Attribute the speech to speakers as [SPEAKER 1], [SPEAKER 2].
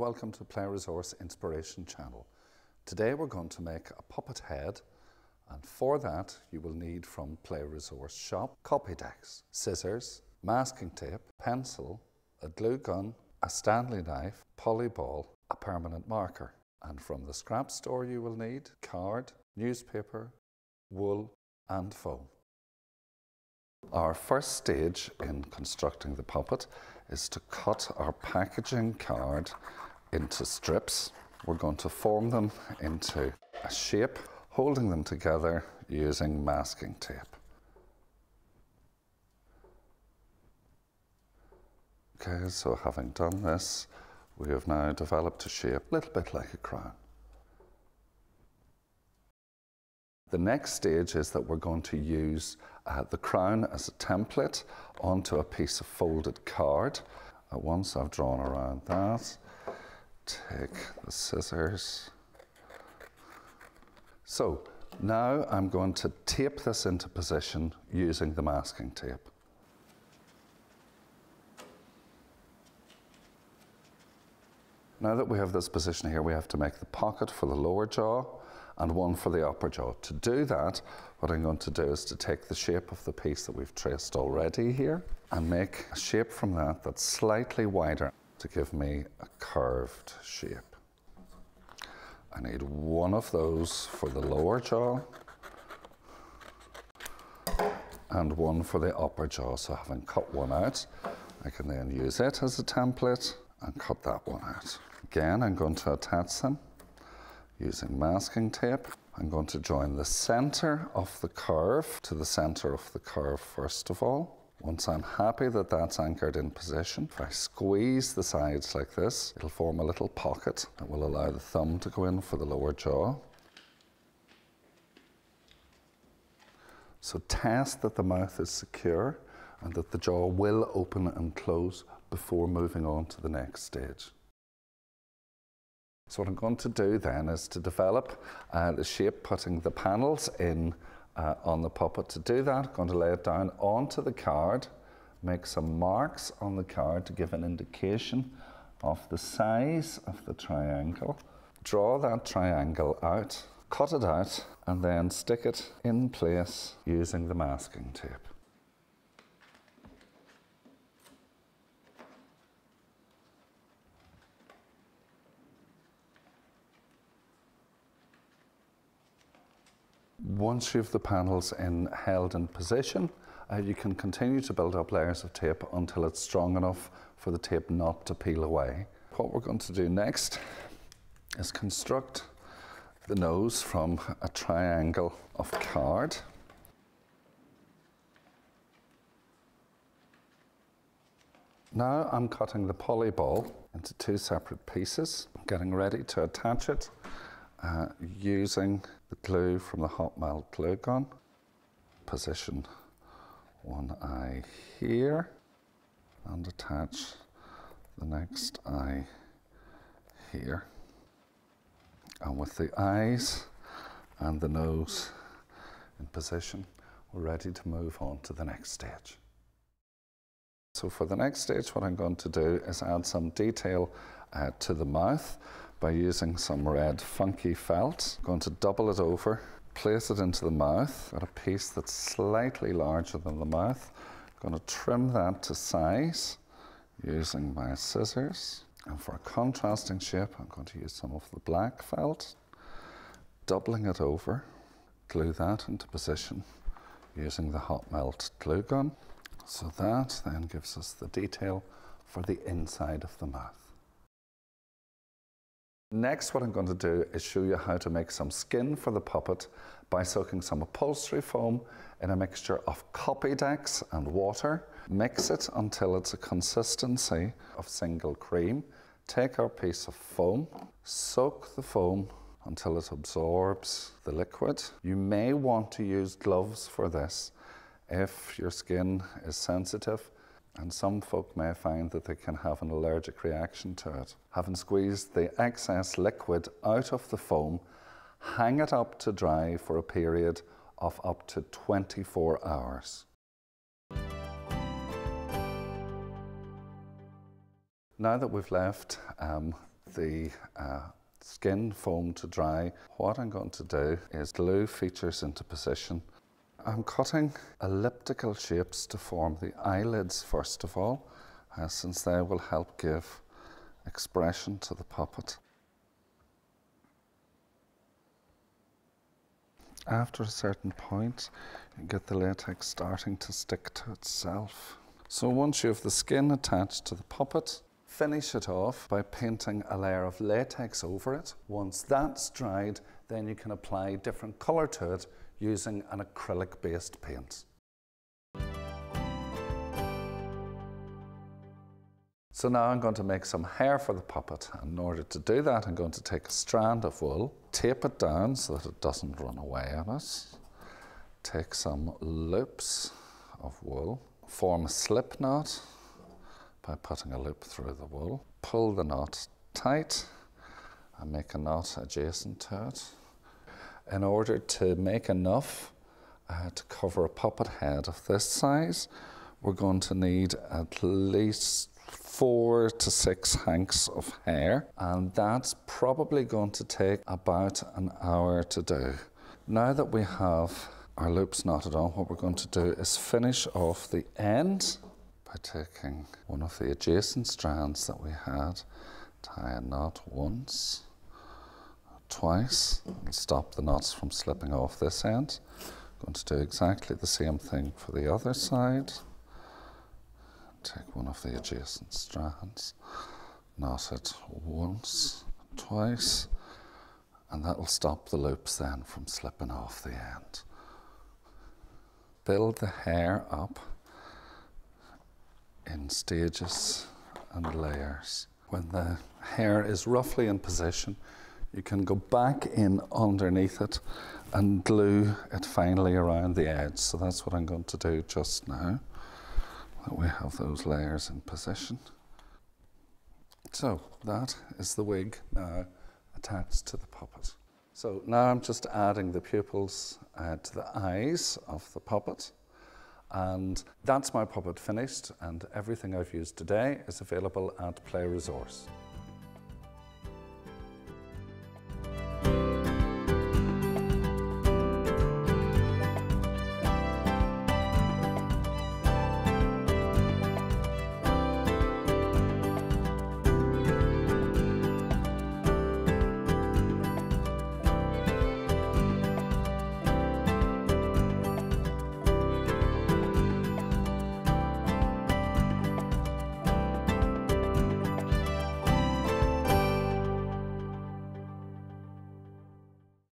[SPEAKER 1] Welcome to Play Resource Inspiration Channel. Today we're going to make a puppet head, and for that you will need from Play Resource shop copy decks, scissors, masking tape, pencil, a glue gun, a Stanley knife, polyball, a permanent marker. And from the scrap store you will need card, newspaper, wool and foam. Our first stage in constructing the puppet is to cut our packaging card into strips. We're going to form them into a shape, holding them together using masking tape. Okay, so having done this, we have now developed a shape a little bit like a crown. The next stage is that we're going to use the crown as a template onto a piece of folded card. Once I've drawn around that, take the scissors. So now I'm going to tape this into position using the masking tape. Now that we have this position here, we have to make the pocket for the lower jaw and one for the upper jaw. To do that, what I'm going to do is to take the shape of the piece that we've traced already here and make a shape from that that's slightly wider to give me a curved shape. I need one of those for the lower jaw and one for the upper jaw. So having cut one out, I can then use it as a template and cut that one out. Again, I'm going to attach them using masking tape. I'm going to join the center of the curve to the center of the curve first of all. Once I'm happy that that's anchored in position, if I squeeze the sides like this, it'll form a little pocket that will allow the thumb to go in for the lower jaw. So test that the mouth is secure and that the jaw will open and close before moving on to the next stage. So what I'm going to do then is to develop the shape, putting the panels in on the puppet. To do that, I'm going to lay it down onto the card, make some marks on the card to give an indication of the size of the triangle. Draw that triangle out, cut it out, and then stick it in place using the masking tape. Once you have the panels held in position, you can continue to build up layers of tape until it's strong enough for the tape not to peel away. What we're going to do next is construct the nose from a triangle of card. Now I'm cutting the polyball into two separate pieces, getting ready to attach it using the glue from the hot melt glue gun. Position one eye here and attach the next eye here. And with the eyes and the nose in position, we're ready to move on to the next stage. So for the next stage, what I'm going to do is add some detail to the mouth by using some red funky felt. I'm going to double it over, place it into the mouth. Got a piece that's slightly larger than the mouth. I'm going to trim that to size using my scissors. And for a contrasting shape, I'm going to use some of the black felt, doubling it over, glue that into position using the hot melt glue gun. So that then gives us the detail for the inside of the mouth. Next, what I'm going to do is show you how to make some skin for the puppet by soaking some upholstery foam in a mixture of copy decks and water. Mix it until it's a consistency of single cream. Take our piece of foam, soak the foam until it absorbs the liquid. You may want to use gloves for this if your skin is sensitive, and some folk may find that they can have an allergic reaction to it. Having squeezed the excess liquid out of the foam, hang it up to dry for a period of up to 24 hours. Now that we've left the skin foam to dry, what I'm going to do is glue features into position. I'm cutting elliptical shapes to form the eyelids first of all, since they will help give expression to the puppet. After a certain point, you get the latex starting to stick to itself. So once you have the skin attached to the puppet, finish it off by painting a layer of latex over it. Once that's dried, then you can apply different colour to it using an acrylic-based paint. So now I'm going to make some hair for the puppet. In order to do that, I'm going to take a strand of wool, tape it down so that it doesn't run away on us, take some loops of wool, form a slip knot by putting a loop through the wool, pull the knot tight and make a knot adjacent to it. In order to make enough to cover a puppet head of this size, we're going to need at least 4 to 6 hanks of hair, and that's probably going to take about an hour to do. Now that we have our loops knotted on, what we're going to do is finish off the end by taking one of the adjacent strands that we had, tie a knot once, twice, and stop the knots from slipping off this end. I'm going to do exactly the same thing for the other side. Take one of the adjacent strands, knot it once, twice, and that will stop the loops then from slipping off the end. Build the hair up in stages and layers. When the hair is roughly in position, you can go back in underneath it and glue it finally around the edge. So that's what I'm going to do just now, that we have those layers in position. So that is the wig now attached to the puppet. So now I'm just adding the pupils to the eyes of the puppet, and that's my puppet finished, and everything I've used today is available at Play Resource.